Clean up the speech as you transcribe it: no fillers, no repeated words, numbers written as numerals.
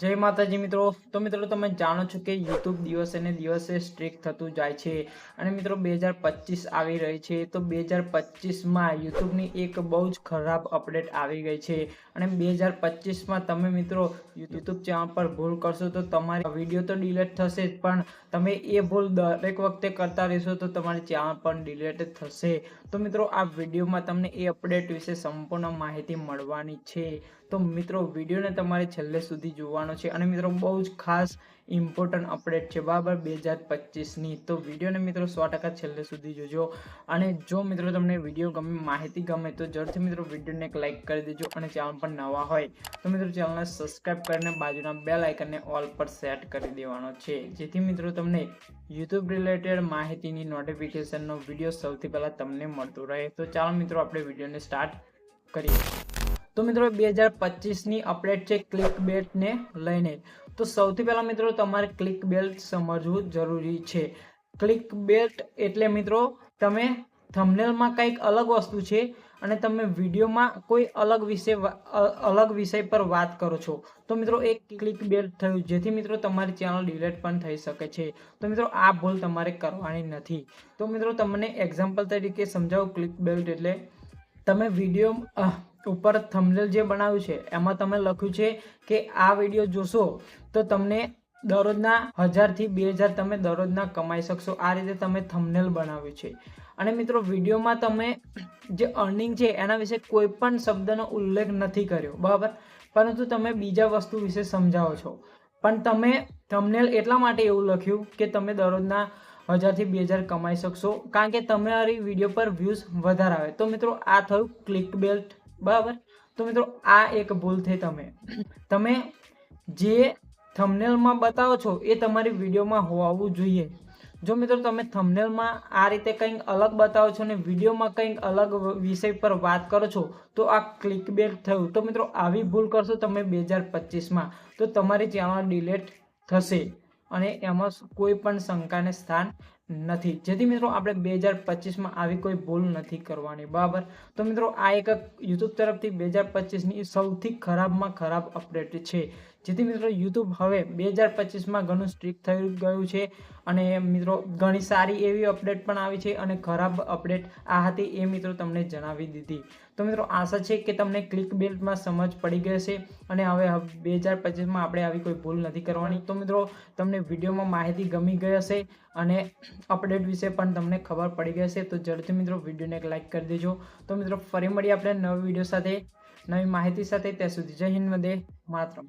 જય માતાજી મિત્રો. તો મિત્રો તમે જાણો છો કે યુટ્યુબ દિવસે ને દિવસે સ્ટ્રિક્ટ થતું જાય છે અને મિત્રો 2025 આવી રહી છે. તો 2025માં યુટ્યુબની એક બહુ જ ખરાબ અપડેટ આવી ગઈ છે અને 2025માં તમે મિત્રો યુટ્યુબ ચેનલ પર ભૂલ કરશો તો તમારી વિડીયો તો ડિલીટ થશે જ, પણ તમે એ ભૂલ દરેક વખતે કરતા રહેશો તો તમારી ચેનલ પણ ડિલીટ થશે. તો મિત્રો આ વિડીયોમાં તમને એ અપડેટ વિશે સંપૂર્ણ માહિતી મળવાની છે. તો મિત્રો વિડીયોને તમારે છેલ્લે સુધી જોવાનો છે અને મિત્રો બહુ જ ખાસ ઇમ્પોર્ટન્ટ અપડેટ છે બરાબર 2025ની. તો વિડીયોને મિત્રો 100% છેલ્લે સુધી જોજો. અને જો મિત્રો તમને વિડીયો ગમે, માહિતી ગમે તો જરૂરથી મિત્રો વિડીયોને એક લાઇક કરી દેજો અને ચેનલ પર નવા હોય તો મિત્રો ચેનલને સબસ્ક્રાઇબ કરીને બાજુના બેલ આઇકનને ઓલ પર સેટ કરી દેવાનો છે, જેથી મિત્રો તમને યુટ્યુબ રિલેટેડ માહિતીની નોટિફિકેશનનો વિડીયો સૌથી પહેલાં તમને મળતું રહે. તો ચાલો મિત્રો આપણે વિડીયોને સ્ટાર્ટ કરીએ. તો મિત્રો 2025ની અપડેટ છે ક્લિક બેટને લઈને. તો સૌથી પહેલાં મિત્રો તમારે ક્લિક બેટ સમજવું જરૂરી છે. ક્લિક બેટ એટલે મિત્રો તમે થંબનેલમાં કંઈક અલગ વસ્તુ છે અને તમે વિડીયોમાં કોઈ અલગ વિષય પર વાત કરો છો તો મિત્રો એક ક્લિક બેટ થયું, જેથી મિત્રો તમારી ચેનલ ડિલીટ પણ થઈ શકે છે. તો મિત્રો આ ભૂલ તમારે કરવાની નથી. તો મિત્રો તમને એક્ઝામ્પલ તરીકે સમજાવું. ક્લિક બેટ એટલે તમે વિડીયો ઉપર થંબનેલ જે બનાવ્યું છે એમાં તમે લખ્યું છે કે આ વિડીયો જોશો તો તમને દરરોજના 1000 થી 2000 તમે દરરોજના કમાઈ શકશો. આ રીતે તમે થંબનેલ બનાવ્યું છે અને મિત્રો વિડીયોમાં તમે જે અર્નિંગ છે એના વિશે કોઈ પણ શબ્દનો ઉલ્લેખ નથી કર્યો બરાબર, પરંતુ તમે બીજા વસ્તુ વિશે સમજાવો છો. પણ તમે થંબનેલ એટલા માટે એવું લખ્યું કે તમે દરરોજના 1000 થી 2000 કમાઈ શકશો, કારણ કે તમારી વિડીયો પર વ્યૂઝ વધારે આવે. તો મિત્રો આ થયું ક્લિક બેટ બરાબર. તો મિત્રો આ એક ભૂલ થઈ. તમે જે થંબનેલમાં બતાવો છો એ તમારી વિડીયોમાં હોવું જોઈએ. જો મિત્રો તમે થંબનેલમાં આ રીતે કંઈક અલગ બતાવો છો અને વિડીયોમાં કંઈક અલગ વિષય પર વાત કરો છો તો આ ક્લિક બેટ થયું. તો મિત્રો આવી ભૂલ કરશો તમે 2025માં તો તમારી ચેનલ ડિલીટ થશે અને એમાં કોઈ પણ શંકાને સ્થાન નથી. જેથી મિત્રો આપણે 2025માં આવી કોઈ ભૂલ નથી કરવાની બરાબર. તો મિત્રો આ એક યુટ્યુબ તરફથી 2025ની સૌથી ખરાબમાં ખરાબ અપડેટ છે, જેથી મિત્રો યુટ્યુબ હવે 2025માં ઘણું સ્ટ્રિક્ટ થઈ ગયું છે અને મિત્રો ઘણી સારી એવી અપડેટ પણ આવી છે અને ખરાબ અપડેટ આ હતી એ મિત્રો તમને જણાવી દીધી. તો મિત્રો આશા છે કે તમને ક્લિક બેટમાં સમજ પડી ગઈ હશે અને હવે 2025માં આપણે આવી કોઈ ભૂલ નથી કરવાની. તો મિત્રો તમને વિડીયોમાં માહિતી ગમી ગઈ હશે અને અપડેટ વિશે પણ તમને ખબર પડી ગઈ હશે. તો જલ્દીથી મિત્રો વિડીયોને એક લાઇક કરી દેજો. તો મિત્રો ફરી મળીએ આપણે નવા વિડીયો સાથે, નવી માહિતી સાથે. ત્યાં સુધી જય હિન્દ, વંદે માતરમ.